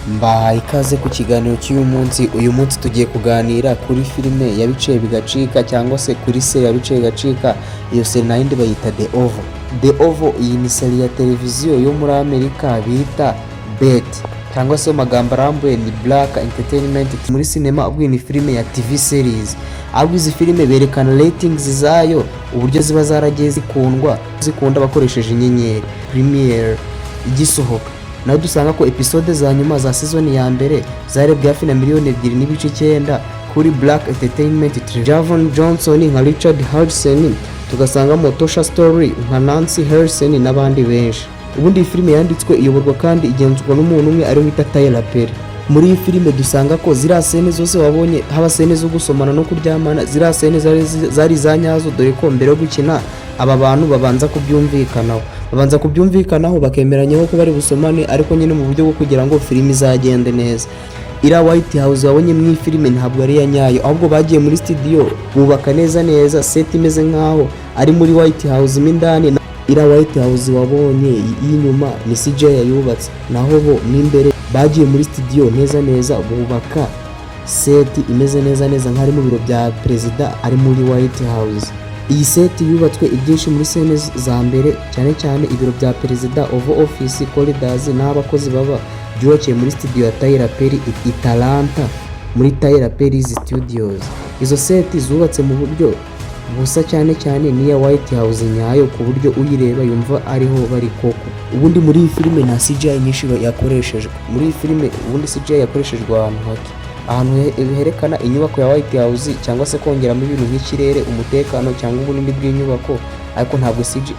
Mbahaye ikaze ku kiganiro cy'uyu munsi. Uyu munsi tugiye kuganira kuri filime ya biciye bigacika cyangwa se kuri seri ya biciye bigacika. Iyo seri nayindi bayita The Oval. The Oval iyi ni seri ya televiziyo yo muri Amerika bita Bet cyangwa se magambo arambuye ni Black Entertainment muri sinema. Ubwo ni filime ya TV series, ahubwo izi filime berekana ratings zayo uburyo ziba zaragiye zikunda bakoresheje inyenyeri premiere igisohoka. Naho dusanga ko episode za nyuma za season ya mbere zarebwe hafi na 2.9 kuri Black Entertainment. Javon Johnson nka Richard Harrison, tugasangamo Tosha Story nka Nancy Harrison n'abandi benshi. Ubundi iyi filime yanditswe, iyoborwa kandi igenzurwa n'umuntu umwe ari wita Zateye. Muri iyi filime dusanga ko ziriya sene zose wabonye, haba sene zo gusomana no kuryamana, ziriya sene zari za nyazo, dore ko mbere yo gukina aba bantu babanza kubyumvikanaho bakemeranyaho ko bari busomane, ariko nyine mu buryo bwo kugira ngo filime izagende neza. Ira White House wabonye mu filime ntabwo ari ya nyayo, ahubwo bagiye muri studio bubaka neza set imeze nkaho ari muri White House mindani. Ira White House wabonye y'inyuma ni CJ yubatse, naho bo n'imbere bagiye muri studio neza bubaka set imeze neza nk'ari mu biro bya perezida ari muri White House. Iyi set yubatswe ibyinshi muri sene za mbere, cyane ibiro bya perezida, Oval Office, corridors n'abakozi baba byubakiye muri studio ya Tyler Perry Atlanta muri Tyler Perry's Studios. Izo set zubatse mu buryo busa cyane niya White House nyayo, ku buryo uyireba yumva ariho bari koko. Ubundi muri iyi filime nta CGI nyinshi yakoreshejwe. Muri iyi filime ubundi CGI yakoreshejwe ahantu herekana inyubako ya White House cyangwa se kongeramo ibintu nk'ikirere, umutekano cyangwa ubunini bw'inyubako, ariko ntabwo CGI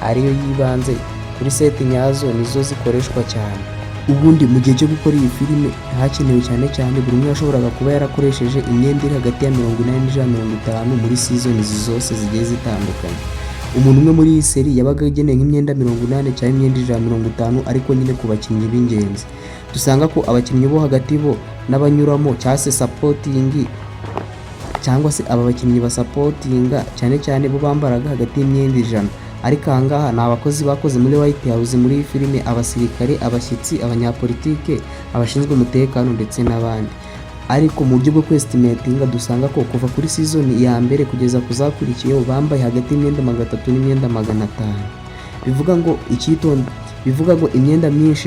ariyo yibanze kuri set nyazo, nizo zikoreshwa cyane. Ubundi mu gihe cyo gukora iyi filime hakenewe cyane buri umwe yashoboraga kuba yarakoresheje imyenda iri hagati ya 80 n'ijana 50 muri seasons zose zigiye zitandukanye. Umuntu umwe muri iyi seri yabaga ageneye nk'imyenda 80 cyangwa imyenda ijana 50, ariko nyine ku bakinnyi b'ingenzi. Dusanga ko abakinnyi bo hagati bo n'abanyuramo cyangwa se supporting, cyangwa se aba bakinnyi ba supportinga cyane bo bambaraga hagati y'imyenda ijana. Ariko ahangaha ni abakozi bakoze muri White House muri iyi filime, abasirikare, abashyitsi, abanyapolitike, abashinzwe umutekano ndetse n'abandi. Ariko mu buryo bwo kwestimatinga dusanga ko kuva kuri season ya mbere kugeza kuzakurikiyeho bambaye hagati y'imyenda 300 n'imyenda 500. Bivuga ngo imyenda myinshi